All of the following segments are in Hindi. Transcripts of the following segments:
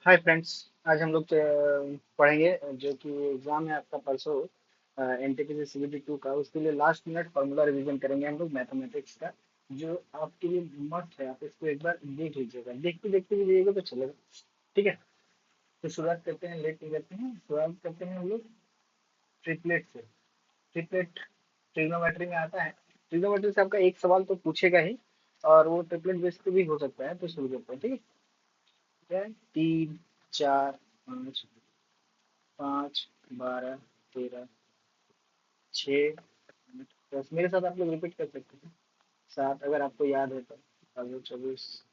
Hi friends. आज हम लोग पढ़ेंगे जो कि एग्जाम है आपका परसों एनटीपीसी सीबीटी 2 का। उसके लिए लास्ट मिनट फार्मूला रिवीजन करेंगे हम लोग मैथमेटिक्स का, जो आपके लिए मस्त है। आप इसको एक बार देख लीजिएगा, देखते भी जाइएगा तो चलेगा। ठीक है, तो शुरुआत करते हैं, लेट नहीं करते हैं, शुरुआत करते हैं हम लोग ट्रिपलेट से। ट्रिपलेट ट्रिग्नोमेट्री में आता है। ट्रिग्नोमेट्री से आपका एक सवाल तो पूछेगा ही, और वो ट्रिपलेट बेस पे भी हो सकता है। तो शुरू करते हैं, ठीक है। क्या है? 3, 4, 5, 5, 12, 13, 6, 10। मेरे साथ आप लोग रिपीट कर सकते हैं। 7 अगर आपको याद है तो। आगे 24,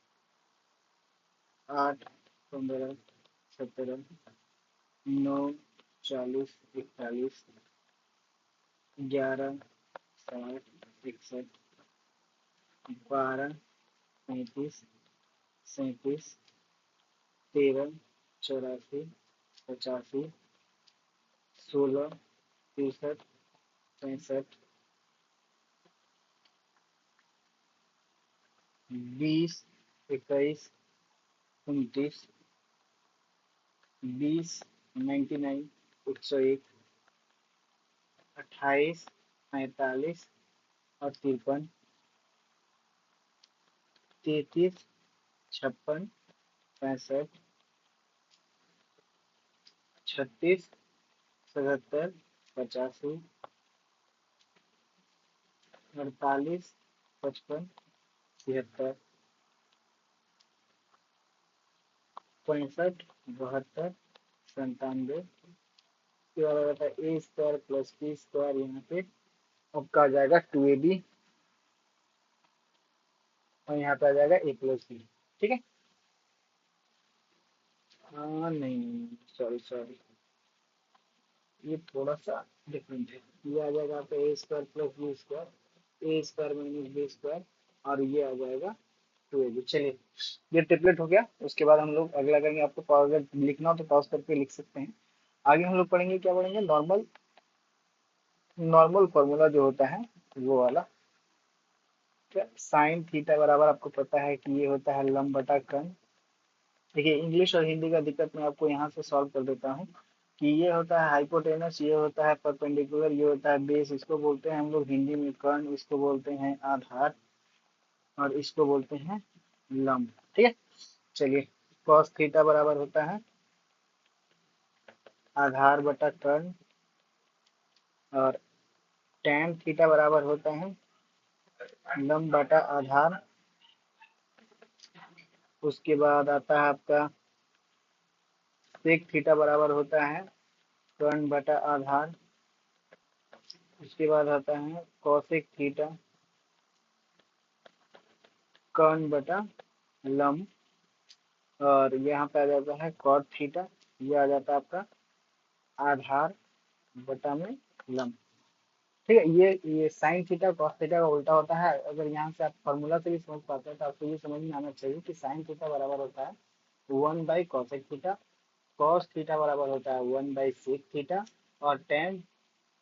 8, 15, 17, 9, 40, 41, 11, 60, 61, 12, 35, 37, 13, 84, 85, 16, 63, 65, 20, 21, 29, 20, 99, 101, 28, 45 और 53, 33, 56, 65, 36, 77, 85, 48, 55, 76, 65, 72, 97। इसके बाद आ जाता है ए स्क्वायर प्लस बी स्क्वायर। यहाँ पे आपका आ जाएगा 2ab, और यहाँ पे आ जाएगा a प्लस बी। ठीक है। हाँ, नहीं, सॉरी सॉरी, ये थोड़ा सा डिफरेंट है। ये आ जाएगा आपका ए स्क्वायर प्लस बी स्क्वायर, ए स्क्वायर माइनस बी स्क्वायर, और ये आ जाएगा 2ab। चलिए, ये ट्रिपलेट हो गया। उसके बाद हम लोग अगला करेंगे। आपको अगर लिखना हो तो पॉज करके लिख सकते हैं। आगे हम लोग पढ़ेंगे, क्या पढ़ेंगे? नॉर्मल नॉर्मल फॉर्मूला जो होता है वो वाला। क्या साइन थीटा बराबर, आपको पता है कि ये होता है लंब बटा कर्ण। देखिए, इंग्लिश और हिंदी का दिक्कत मैं आपको यहाँ से सॉल्व कर देता हूँ कि ये होता है हाइपोटेनस, ये होता है परपेंडिकुलर, ये होता है बेस। इसको बोलते हैं हम लोग हिंदी में कर्ण, इसको बोलते हैं आधार, और इसको बोलते हैं लंब। ठीक है। चलिए, cos थीटा बराबर होता है आधार बटा कर्ण, और tan थीटा बराबर होता है लंब बटा आधार। उसके बाद आता है आपका sec थीटा बराबर होता है कर्ण बटा आधार। उसके बाद आता है cosec थीटा कर्ण बटा लंब, और यहाँ पे आ जाता है cot थीटा। ये आ जाता है आपका आधार बटा में लंब। ठीक है। ये साइन थीटा कॉस थीटा का उल्टा होता है। अगर यहाँ से आप फॉर्मूला से भी समझ पाते हैं तो आपको ये समझ में आना चाहिए कि साइन थीटा बराबर होता है 1/cosec थीटा, कॉस थीटा बराबर होता है 1/sec थीटा, और टेन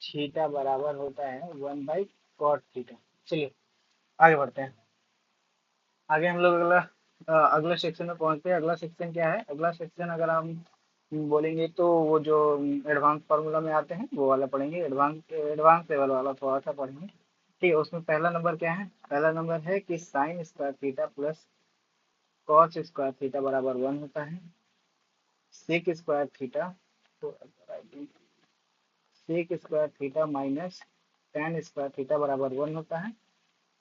थीटा बराबर होता है 1/cot थीटा। चलिए, आगे बढ़ते हैं। आगे हम लोग अगला सेक्शन में पहुंचते हैं। अगला सेक्शन क्या है? अगला सेक्शन अगर हम बोलेंगे तो वो जो एडवांस फार्मूला में आते हैं वो वाला पढ़ेंगे। एडवांस एडवांस लेवल वाला थोड़ा सा पढ़ेंगे। ठीक है। उसमें पहला नंबर क्या है? पहला नंबर है कि sine square theta plus cos square theta बराबर 1 होता है। सेक स्क्वायर थीटा, तो sec square theta minus tan square theta बराबर 1 होता है।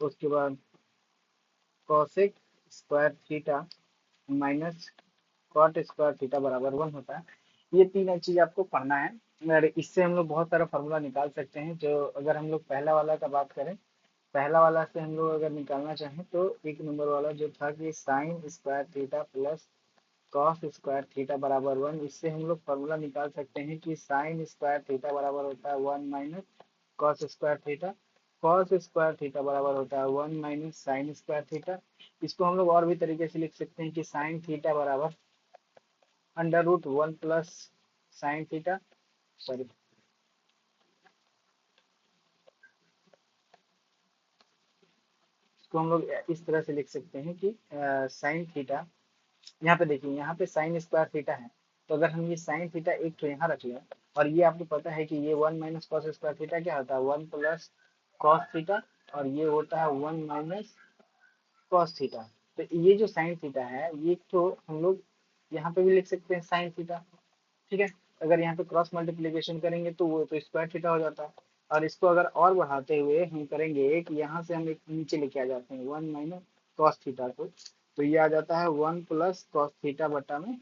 उसके बाद cosec square theta minus cot square theta बराबर 1 होता है। ये तीन चीज आपको पढ़ना है, और इससे हम लोग बहुत सारा फॉर्मूला निकाल सकते हैं। जो अगर हम लोग पहला वाला का बात करें, पहला वाला से हम लोग अगर निकालना चाहें तो एक नंबर वाला जो था कि sine square theta plus cos square theta बराबर 1, इससे हम लोग फॉर्मूला निकाल सकते हैं कि साइन स्क्वायर थीटा बराबर होता है 1 minus cos square theta, cos square theta बराबर होता है 1 माइनस साइन स्क्वायर थीटा। इसको हम लोग और भी तरीके से लिख सकते हैं कि साइन थीटा बराबर under root 1 plus sine theta, sorry, इसको हम लोग इस तरह से लिख सकते हैं कि साइन थीटा यहाँ पे देखिए, यहाँ पे साइन स्क्वायर थीटा है, तो अगर हम ये साइन थीटा एक तो यहाँ रख लें, और ये आपको पता है कि ये 1 - कॉस स्क्वायर थीटा क्या होता है, 1 + कॉस थीटा, और ये होता है 1 - कॉस थीटा। तो ये जो साइन थीटा है, ये तो हम लोग यहाँ पे भी लिख सकते हैं साइन थीटा, ठीक है। अगर यहाँ पे क्रॉस मल्टीप्लीकेशन करेंगे तो वो तो स्क्वायर थीटा हो जाता है। और इसको अगर और बढ़ाते हुए हम करेंगे कि यहाँ से हम एक नीचे लेके आ जाते हैं 1 - कॉस थीटा को, तो ये आ जाता है 1 + कॉस थीटा बटा में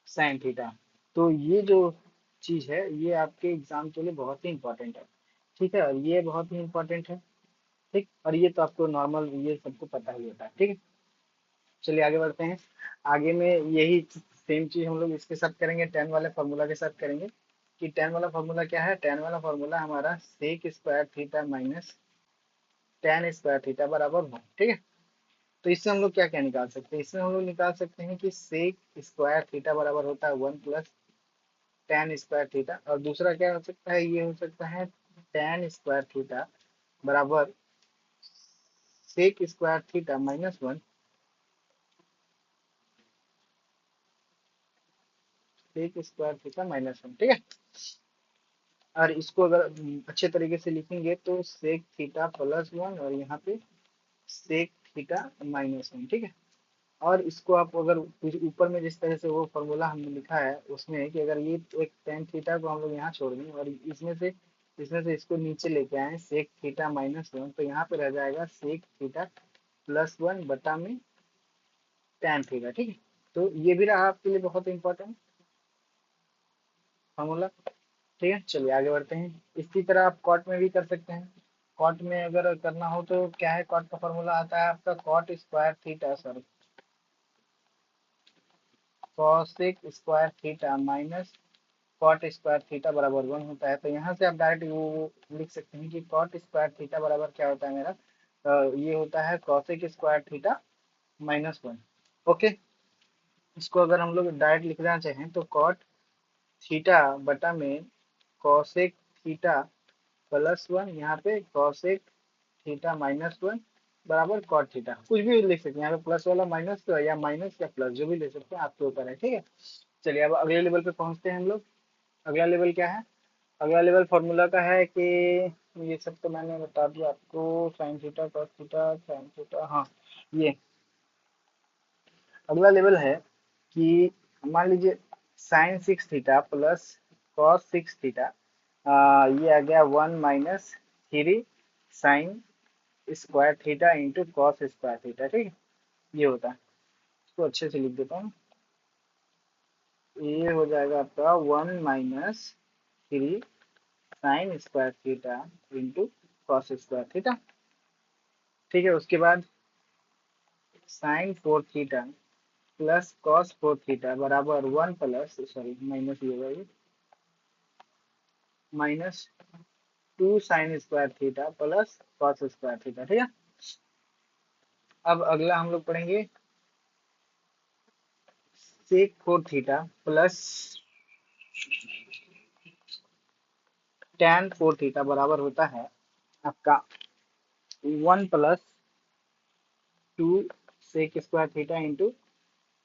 साइन थीटा। तो ये जो चीज है, ये आपके एग्जाम के लिए बहुत ही इंपॉर्टेंट है, ठीक है, और ये बहुत ही इंपॉर्टेंट है, ठीक। और ये तो आपको नॉर्मल ये सबको पता ही होता है, ठीक है। चलिए आगे बढ़ते हैं। आगे में यही सेम चीज हम लोग इसके साथ करेंगे, टेन वाले फॉर्मूला के साथ करेंगे। कि टेन वाला फॉर्मूला क्या है, टेन वाला फॉर्मूला हमारा sec square theta minus tan square theta बराबर 1, ठीक है। तो इससे हम लोग क्या क्या निकाल सकते हैं, इसमें हम लोग निकाल सकते हैं कि सेक स्क्वायर थीटा बराबर होता है 1 + टेन स्क्वायर थीटा, और दूसरा क्या हो सकता है, ये हो सकता है टेन स्क्वायर थीटा बराबर sec square theta -1, sec square theta -1, ठीक है। और इसको अगर अच्छे तरीके से लिखेंगे तो सेक थीटा +1 और यहाँ पे सेक थीटा -1, ठीक है। और इसको आप अगर कुछ ऊपर में जिस तरह से वो फॉर्मूला हमने लिखा है उसमें, कि अगर ये एक टेन थीटा को हम लोग यहाँ छोड़ दें और इसमें से इसको नीचे लेके आए सेक थीटा -1, तो यहाँ पे रह जाएगा सेक थीटा +1 बटा में टेन थीटा, ठीक है। तो ये भी रहा आपके लिए बहुत इंपॉर्टेंट फॉर्मूला, ठीक है। चलिए आगे बढ़ते हैं। इसी तरह आप कॉट में भी कर सकते हैं। कॉट में अगर करना हो तो क्या है, कॉट का फॉर्मूला आता है आपका cot square theta, sorry cosec square theta minus cot square theta बराबर 1 होता है। तो यहाँ से आप डायरेक्ट वो लिख सकते हैं कि कॉट स्क्वायर थीटा बराबर क्या होता है मेरा, ये होता है कॉसेक स्क्वायर थीटा -1, ओके। इसको अगर हम लोग डायरेक्ट लिखना चाहें तो कॉट थीटा बटा में कॉसेक थीटा +1, यहाँ पे कॉसेक थीटा -1 बराबर कॉट थीटा, कुछ भी लिख सकते हैं यहाँ पे, प्लस वाला माइनस या माइनस या प्लस जो भी ले सकते हैं, आपके ऊपर है, ठीक है। चलिए अब अगले लेवल पे पहुंचते हैं हम लोग। अगला लेवल क्या है, अगला लेवल फॉर्मूला का है कि ये सब तो मैंने बता दिया आपको, sine theta cos theta sine theta, हाँ। ये अगला लेवल है कि मान लीजिए sine 6 theta plus cos 6 theta, ये आ गया 1 - 3 sine square theta into cos square theta, ठीक है। ये होता है, इसको अच्छे से लिख देता हूँ। ये हो जाएगा आपका 1 - 3 sine square theta into cos square theta, ठीक है। उसके बाद sine 4 theta plus cos 4 theta बराबर 1 प्लस सॉरी माइनस, ये होगा ये -2 sine square theta plus cos square theta, ठीक है। अब अगला हम लोग पढ़ेंगे sec 4 theta plus tan 4 theta बराबर होता है आपका 1 + 2 sec square theta into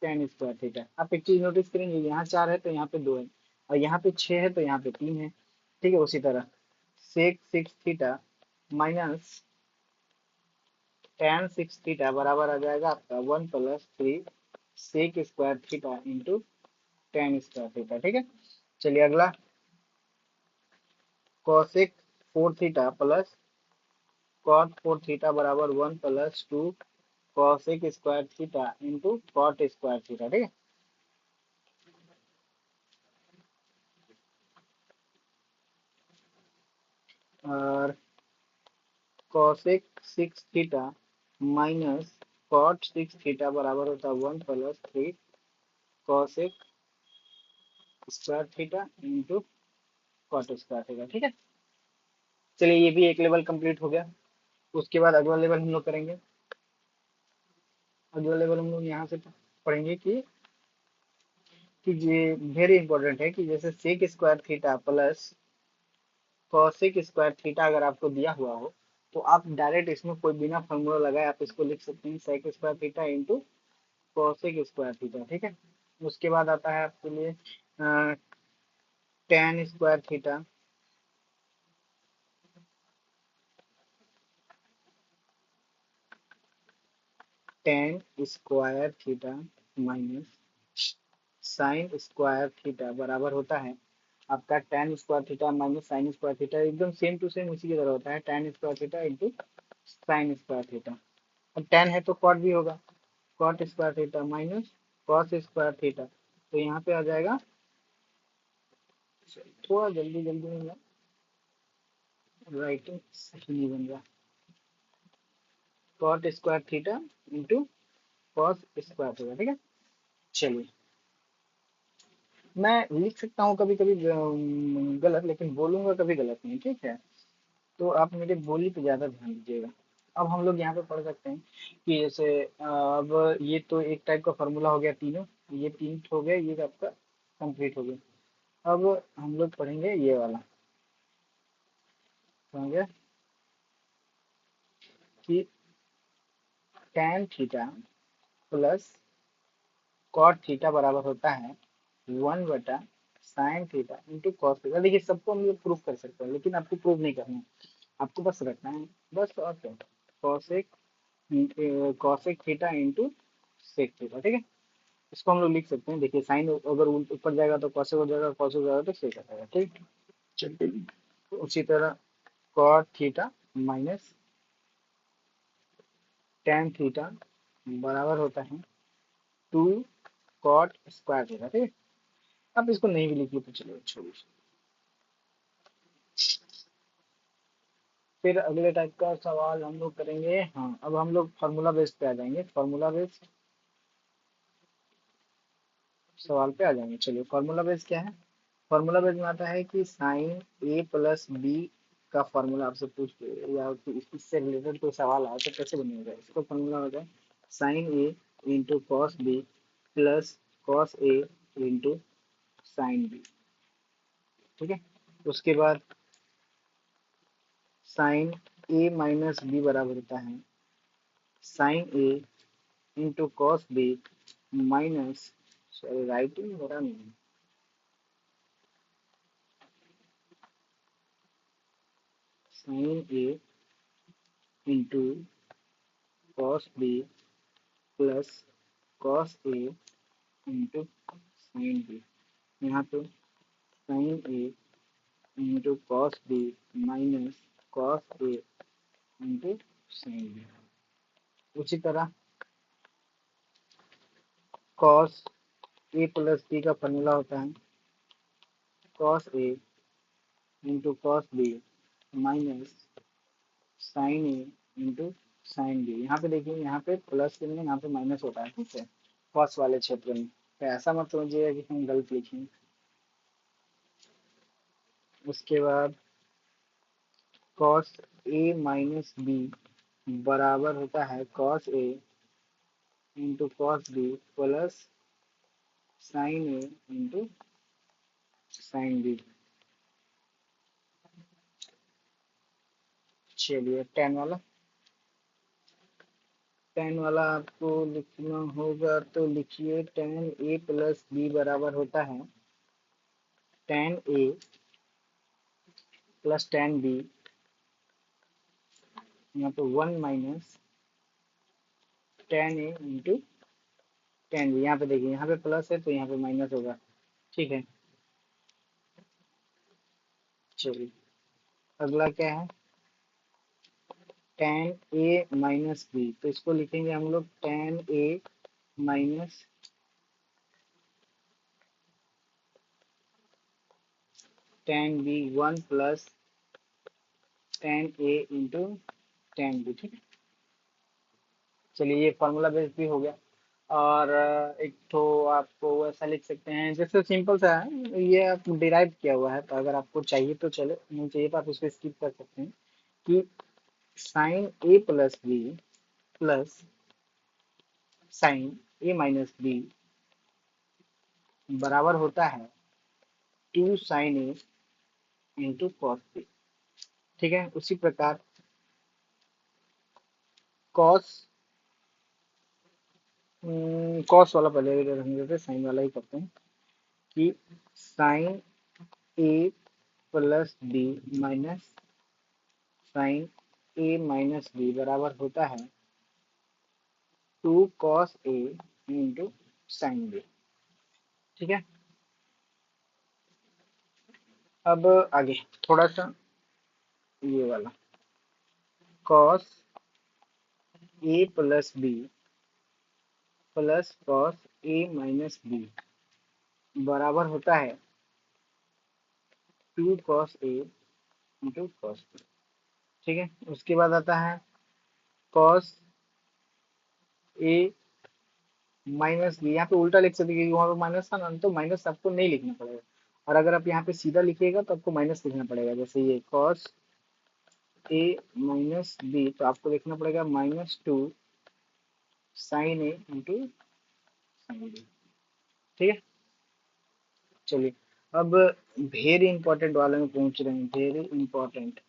tan square theta. आप एक चीज नोटिस करेंगे, यहाँ 4 है तो यहाँ पे 2 है, और यहाँ पे 6 है तो यहाँ पे 3 है, ठीक है। उसी तरह sec 6 theta minus tan 6 theta बराबर आ जाएगा आपका 1 + 3 sec square theta into tan square theta, ठीक है। चलिए अगला cosec 4 theta plus cot 4 theta बराबर 1 + 2 cosec square theta into cot square theta, ठीक है। और cosec 6 theta minus cot 6 theta बराबर होता है 1 + 3 cosec square theta into cot square theta, ठीक है। चलिए ये भी एक लेवल कंप्लीट हो गया। उसके बाद अगला लेवल हम लोग करेंगे। अगला लेवल हम लोग यहाँ से पढ़ेंगे कि ये वेरी इंपॉर्टेंट है कि जैसे sec square theta plus cosec square theta अगर आपको दिया हुआ हो, तो आप डायरेक्ट इसमें कोई बिना फॉर्मूला लगाए आप इसको लिख सकते हैं sec square theta into cosec square theta, ठीक है। उसके बाद आता है आपके लिए tan square theta, tan square theta minus sine square theta बराबर होता है आपका tan square theta minus sine square theta, एकदम सेम टू सेम उसी की तरह होता है, tan square theta into sine square theta. अब टेन है तो कॉट भी होगा, cot square theta minus cos square theta, तो यहाँ पे आ जाएगा, थोड़ा जल्दी जल्दी में राइटिंग सही नहीं बन रहा, cot square theta into cos square theta, ठीक है। चलिए, मैं लिख सकता हूँ कभी कभी गलत, लेकिन बोलूंगा कभी गलत नहीं, ठीक है। तो आप मेरे बोली पे ज्यादा ध्यान दीजिएगा। अब हम लोग यहाँ पे पढ़ सकते हैं कि जैसे अब ये तो एक टाइप का फॉर्मूला हो गया तीनों, ये तीन हो गया, ये आपका कंप्लीट हो गया। अब हम लोग पढ़ेंगे ये वाला, समझे, कि tan theta plus cot theta बराबर होता है 1/sin theta into cos theta. देखिए सबको हम लोग प्रूव कर सकते हैं, लेकिन आपको प्रूव नहीं करना है, आपको बस रखना है, बस और क्या, cosec cosec theta into sec theta, ठीक है। इसको हम लोग लिख सकते हैं, देखिए साइन अगर ऊपर जाएगा तो कॉसेक हो जाएगा, कॉसेक हो जाएगा तो सेक हो जाएगा, ठीक। चलिए, उसी तरह cot theta minus tan theta बराबर होता है टू कॉट स्क्वायर थीटा, ठीक है। अब इसको नहीं भी लिखिए तो चलिए, छोड़िए। फिर अगले टाइप का सवाल हम लोग करेंगे, हाँ अब हम लोग फार्मूला बेस्ड पे आ जाएंगे, फार्मूला बेस्ड सवाल पे आ जाएंगे। चलिए, फार्मूला बेस्ड क्या है, फार्मूला बेस्ड में आता है कि साइन ए प्लस बी का फार्मूला आपसे पूछ या इससे रिलेटेड कोई सवाल आया तो कैसे बनेगा, इसका फार्मूला होता है sine A into cos B plus cos A into sine B, ठीक है। उसके बाद साइन ए माइनस बी बराबर होता है sine A into cos B minus, sorry writing हो रहा नहीं, sine A into cos B plus cos A into sine B, यहाँ पे sine A into cos B minus cos A into sine B. उसी तरह कॉस ए प्लस बी का फॉर्मूला होता है cos A into cos B minus sine A into sine B. यहाँ पे देखिए, यहाँ पे प्लस के लिए यहाँ पे माइनस होता है, ठीक है, कॉस वाले क्षेत्र में, तो ऐसा मत समझिएगा कि हम गलत लिखेंगे। उसके बाद कॉस ए माइनस बी बराबर होता है cos A into cos B plus sine A into sine B. चलिए, टेन वाला आपको लिखना होगा तो लिखिए, टेन ए प्लस बी बराबर होता है tan A plus tan B, यहाँ पे one minus ten A into tan B. यहाँ पे देखिए, यहाँ पे प्लस है तो यहाँ पे माइनस होगा, ठीक है। चलिए, अगला क्या है, टेन ए माइनस बी, तो इसको लिखेंगे हम लोग tan A minus tan B one plus tan A into tan B, ठीक है। चलिए, ये फॉर्मूला बेस भी हो गया। और एक तो आपको ऐसा लिख सकते हैं, जैसे सिंपल सा है, ये आप डिराइव किया हुआ है, तो अगर आपको चाहिए तो चले, नहीं चाहिए तो आप इसको स्किप कर सकते हैं, कि sine A plus B plus sine A minus B बराबर होता है two sine A into cos B, ठीक है। उसी प्रकार कॉस कॉस वाला पहले रखने देते, साइन वाला ही करते हैं कि sine A plus B minus sine A minus B बराबर होता है 2 cos A into sine B. ठीक है, अब आगे थोड़ा सा ये वाला cos A plus B plus cos A minus B बराबर होता है 2 cos A into cos B। ठीक है, उसके बाद आता है cos A माइनस बी। यहाँ पे उल्टा लिख सकते हैं क्योंकि वहाँ पे माइनस था ना, तो माइनस आपको नहीं लिखना पड़ेगा। और अगर आप यहाँ पे सीधा लिखिएगा तो आपको माइनस लिखना पड़ेगा। जैसे ये cos A माइनस बी, तो आपको लिखना पड़ेगा -2 sign A into sine B. ठीक है, चलिए अब वेरी इंपॉर्टेंट वाले में पहुंच रहे हैं, वेरी इंपॉर्टेंट।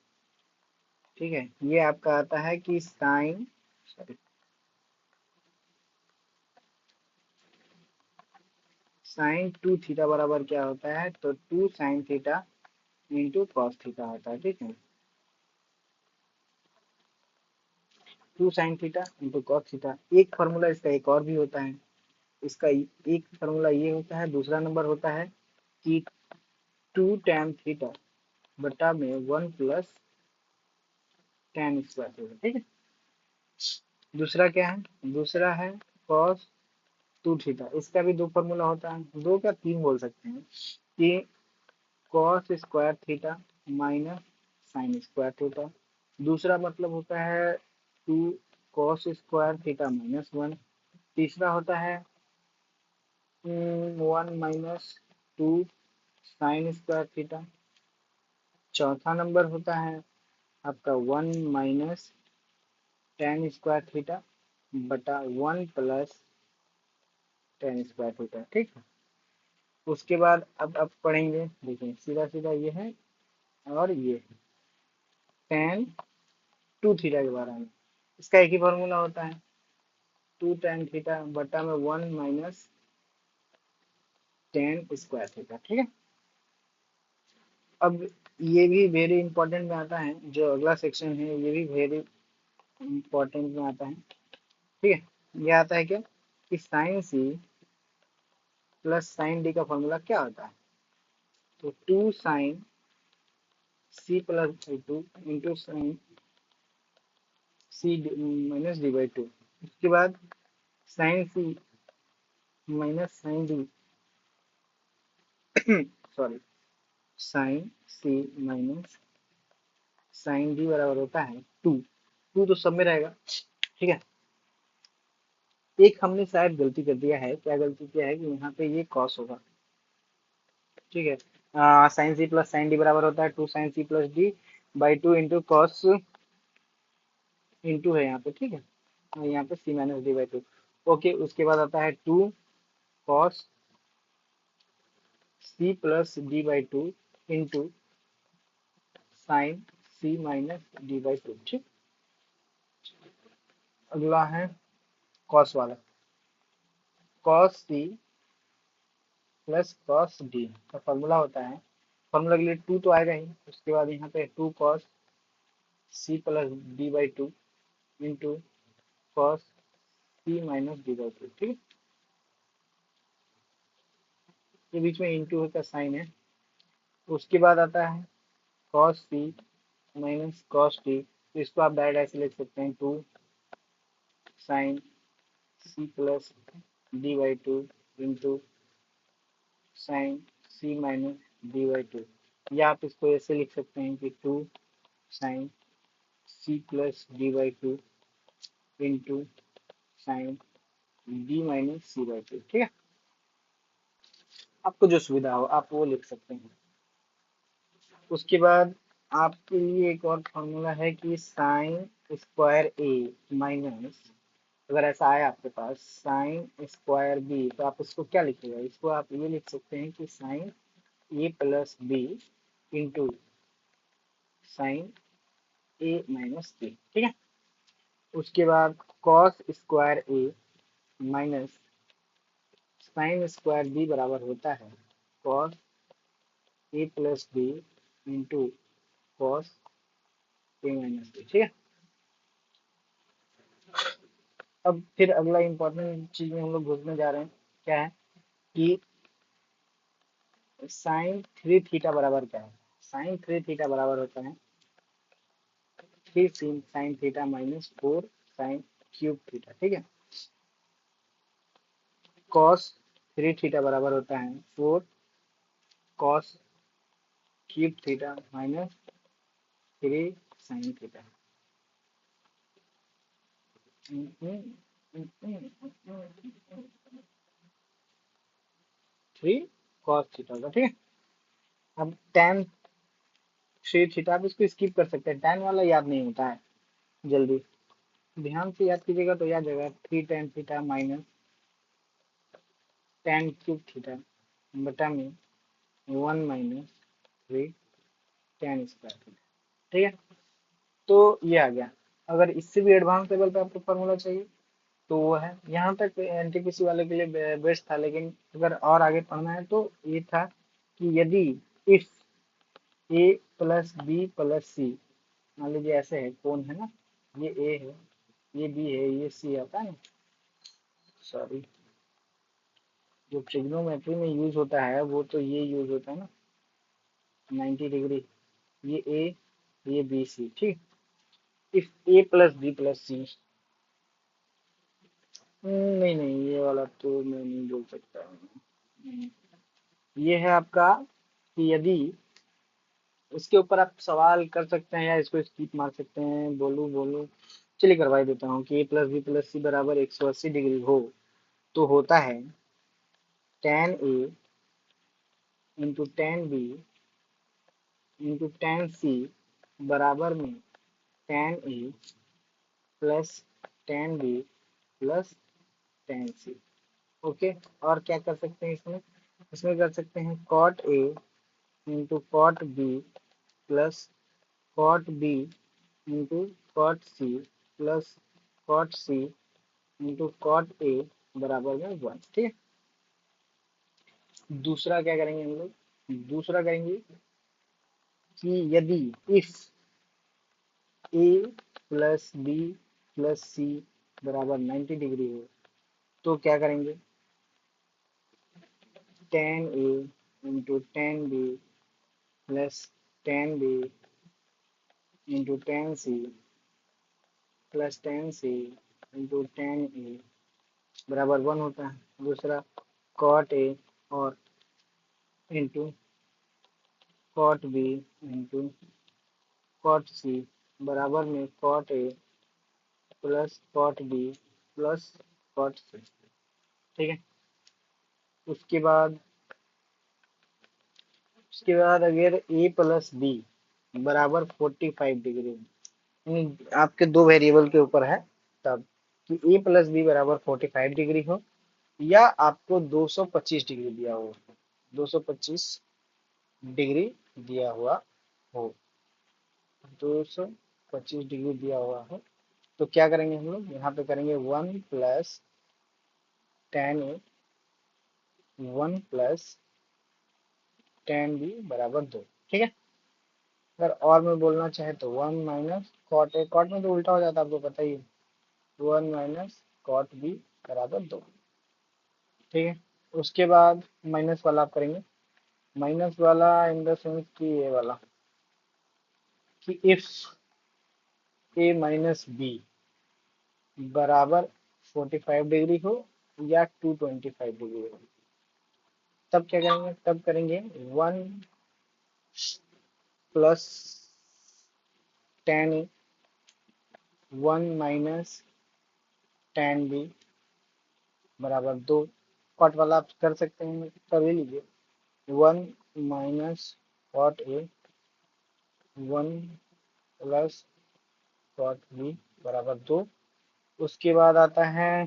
ठीक है, ये आपका आता है कि साइन सॉरी साइन 2 थीटा बराबर क्या होता है, तो 2 sin theta into cos theta होता है। ठीक है, 2 sin theta into cos theta. एक फार्मूला इसका एक और भी होता है, इसका एक फार्मूला ये होता है, दूसरा नंबर होता है कि 2 tan थीटा बटा में 1 + tan² थीटा। ठीक है, दूसरा क्या है, दूसरा है cos 2 थीटा। इसका भी दो फार्मूला होता है, दो क्या तीन बोल सकते हैं, कि cos² theta minus sin² theta. दूसरा मतलब होता है 2 cos² थीटा -1। तीसरा होता है 1 - 2 sin² थीटा। चौथा नंबर होता है आपका 1 - tan² थीटा बटा 1 + tan² थीटा। ठीक है, उसके बाद अब आप पढ़ेंगे, देखिए सीधा सीधा ये है और ये है tan 2 थीटा के बारे में। इसका एक ही फॉर्मूला होता है 2 tan थीटा बटा में 1 - tan² थीटा। ठीक है, अब ये भी वेरी इंपॉर्टेंट में आता है, जो अगला सेक्शन है ये भी वेरी इंपॉर्टेंट में आता है। ठीक है, ये आता है क्या कि sine C plus sine D का फॉर्मूला क्या होता है, तो 2 sin C+2 into sine C minus डी/2। उसके बाद sine C minus sine D sorry sine C minus sine D बराबर होता है 2। 2 तो सब में रहेगा। ठीक है, एक हमने शायद गलती कर दिया है, क्या गलती किया है कि यहाँ पे ये कॉस होगा। ठीक है, sine C plus sine D बराबर होता है 2 sin C + D/2 into cos into है यहाँ पे। ठीक है, और यहाँ पे C - D/2। ओके, उसके बाद आता है 2 cos C + D/2 into sine C - D/2। ठीक, अगला है कॉस वाला, cos C plus cos D का फॉर्मूला होता है, फॉर्मूला के लिए 2 तो आएगा ही, उसके बाद यहाँ पे 2 cos C + D/2 into cos C - D/2। ठीक है, ये बीच में इंटू का साइन है। उसके बाद आता है cos C minus cos D, तो इसको आप डायरेक्ट ऐसे लिख सकते हैं 2 sin C + D/2 into sine C - D/2, या आप इसको ऐसे लिख सकते हैं कि 2 sin C + D/2 into sign D - C/2। ठीक है, आपको जो सुविधा हो आप वो लिख सकते हैं। उसके बाद आपके लिए एक और फॉर्मूला है कि sin² A माइनस, अगर ऐसा आया आपके पास sin² B, तो आप इसको क्या लिखिएगा, इसको आप ये लिख सकते हैं कि sin A + B into sine A - B। ठीक है, उसके बाद cos² A minus sine square B बराबर होता है cos A plus B into cos A minus B. ठीक है, अब फिर अगला इंपॉर्टेंट चीज में हम लोग घुसने जा रहे हैं, क्या है कि साइन थ्री थीटा बराबर क्या है। साइन थ्री थीटा बराबर होता है three sine theta minus four sine cube theta. ठीक है, कॉस थ्री थीटा बराबर होता है four cos cube theta minus three sine theta. Three cos theta होगा। ठीक है, अब टेन थ्री थीटा, आप इसको स्किप कर सकते हैं, टेन वाला याद नहीं होता है जल्दी, ध्यान से याद कीजिएगा तो याद जाएगा। Three tan theta minus ten cube theta बटा में one minus three ten square theta. ठीक है, तो ये आ गया। अगर इससे भी एडवांस लेवल पे आपको फॉर्मूला चाहिए तो वो है, यहाँ तक एनटीपीसी वाले के लिए बेस्ट था, लेकिन अगर और आगे पढ़ना है तो ये था कि यदि if A plus B plus C, मान लीजिए ऐसे है, कौन है ना, ये ए है, ये बी है, ये सी आता है ना, सॉरी, जो ट्रिग्नोमेट्री में यूज होता है वो तो ये यूज होता है ना 90 डिग्री, ये ए ये बी सी। ठीक, if A plus B plus C, नहीं नहीं ये वाला तो मैं नहीं बोल सकता। ये है आपका कि यदि, इसके ऊपर आप सवाल कर सकते हैं या इसको स्किप मार सकते हैं, बोलू बोलू, चलिए करवा देता हूँ कि A plus B plus C बराबर 180 डिग्री हो तो होता है tan A into tan B into tan C बराबर में tan A plus tan B plus tan C. Okay, और क्या कर सकते हैं इसमें, इसमें कर सकते हैं cot A into cot B plus cot B into cot C plus cot C into cot A बराबर में वन। ठीक है, दूसरा क्या करेंगे हम लोग, दूसरा करेंगे कि यदि if A plus B plus C बराबर 90 डिग्री हो तो क्या करेंगे, tan A into tan B plus tan B into tan C plus tan C into tan A बराबर वन होता है। दूसरा कॉट ए और into cot B into cot C बराबर में cot A plus cot B plus cot C. ठीक है, उसके बाद अगर ए प्लस बी बराबर 45 डिग्री, आपके दो वेरिएबल के ऊपर है तब, कि ए प्लस बी बराबर 45 डिग्री हो या आपको 225 डिग्री दिया हो, 225 डिग्री दिया हुआ हो, 225 डिग्री दिया हुआ हो तो क्या करेंगे हम लोग, यहाँ पे करेंगे वन प्लस टेन ए वन प्लस टेन बी बराबर दो। ठीक है, अगर और में बोलना चाहे तो one minus cot A, cot में तो उल्टा हो जाता है आपको पता ही है, वन माइनस कॉट बी बराबर दो। ठीक है, उसके बाद माइनस वाला आप करेंगे, माइनस वाला इन द सेंस कि ये वाला कि इफ ए माइनस बी बराबर 45 डिग्री हो या 225 डिग्री हो तब क्या करेंगे, तब करेंगे वन प्लस टेन ए वन माइनस टेन बी बराबर दो। कॉट वाला आप कर सकते हैं, कर ही लीजिए, one minus cot A one plus cot B बराबर दो। उसके बाद आता है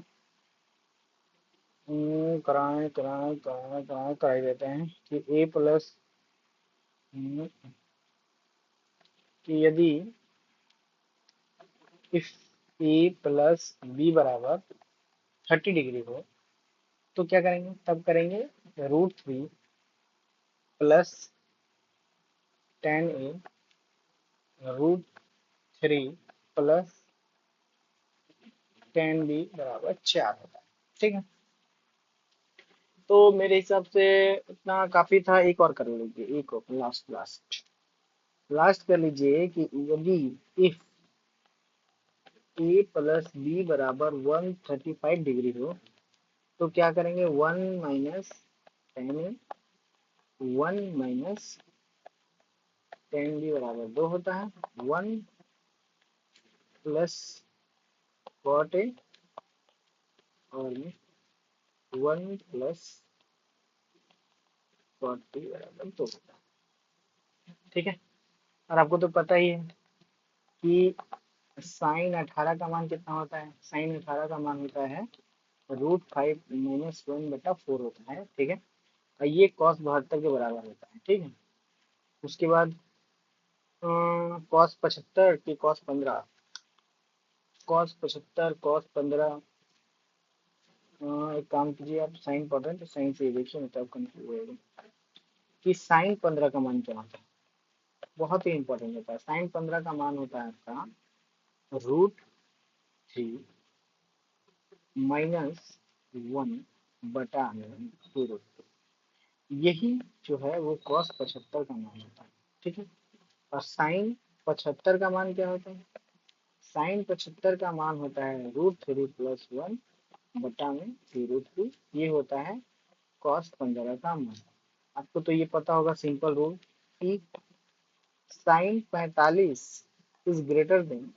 कराए कराए कराए कराए कराई देते हैं कि ए प्लस, कि यदि इफ ए प्लस बी बराबर 30 डिग्री हो तो क्या करेंगे, तब करेंगे √3 प्लस 10a √3 प्लस 10b बराबर 4 होता है। ठीक है, तो मेरे हिसाब से इतना काफी था। एक और कर लीजिए, एक और लास्ट लास्ट लास्ट कर लीजिए कि यदि इफ a प्लस बी बराबर 135 डिग्री हो तो क्या करेंगे, 1 माइनस 10a 1 माइनस 10b बराबर 2 होता है। 1 प्लस कॉट ए और 1 प्लस कॉट बी बराबर 2 होता है। ठीक है, और आपको तो पता ही है कि sin 18 का मान कितना होता है, sin 18 का मान होता है √5 - 1/4 होता है। ठीक है, और ये cos 72 के बराबर होता है। ठीक है, उसके बाद cos 75 की cos 15, cos 15 एक काम कीजिए आप, साइन इंपॉर्टेंट है, साइन से देखिए नहीं तो आप कंफ्यूज होगा कि sin 15 का मान क्या होता है। बहुत ही इंपॉर्टेंट होता है। sin 15 का मान होता है आपका √3 -1/√2। यही जो है वो cos 75 का मान होता है। ठीक है, और sin 75 का मान क्या होता है, sin 75 का मान होता है √3 प्लस 1/√2। ये होता है cos 15 का मान। आपको तो ये पता होगा सिंपल रूल कि sin 45 is greater than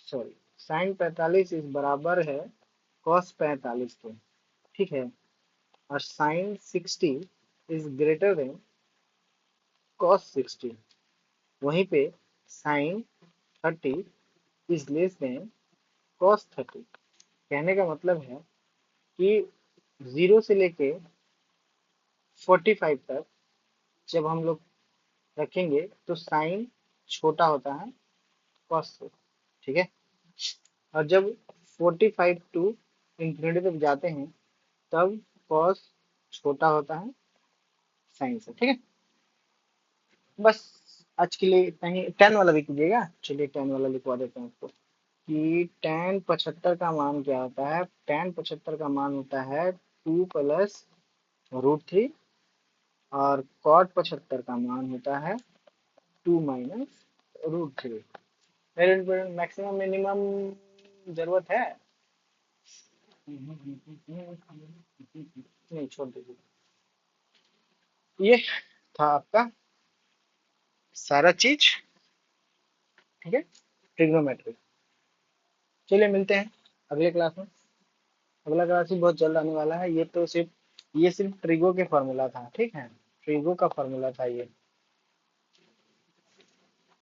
sorry sin 45 इस बराबर है cos 45 के। ठीक है, और sin 60 is greater than cos 60। वहीं पे sin 30 is less than cos 30। कहने का मतलब है कि 0 से लेके 45 तक जब हम लोग रखेंगे तो साइन छोटा होता है cos से। ठीक है, और जब 45 टू इंफिनिटी तक जाते हैं तब cos छोटा होता है साइन से। ठीक है, बस आज के लिए इतना ही। 10 वाला भी कीजिएगा, चलिए 10 वाला लिखवा देते हैं आपको कि tan 75 का मान क्या होता है। tan 75 का मान होता है 2 प्लस √3, और cot 75 का मान होता है 2 माइनस √3। मेरे मैक्सिमम मिनिमम जरूरत है, नहीं छोड़ दीजिए। ये था आपका सारा चीज। ठीक है, ट्रिग्नोमेट्री। चलिए मिलते हैं अगले क्लास में। अगला क्लास भी बहुत जल्द आने वाला है। ये सिर्फ ट्रिगो के फॉर्मूला था। ठीक है, ट्रिगो का फॉर्मूला था ये।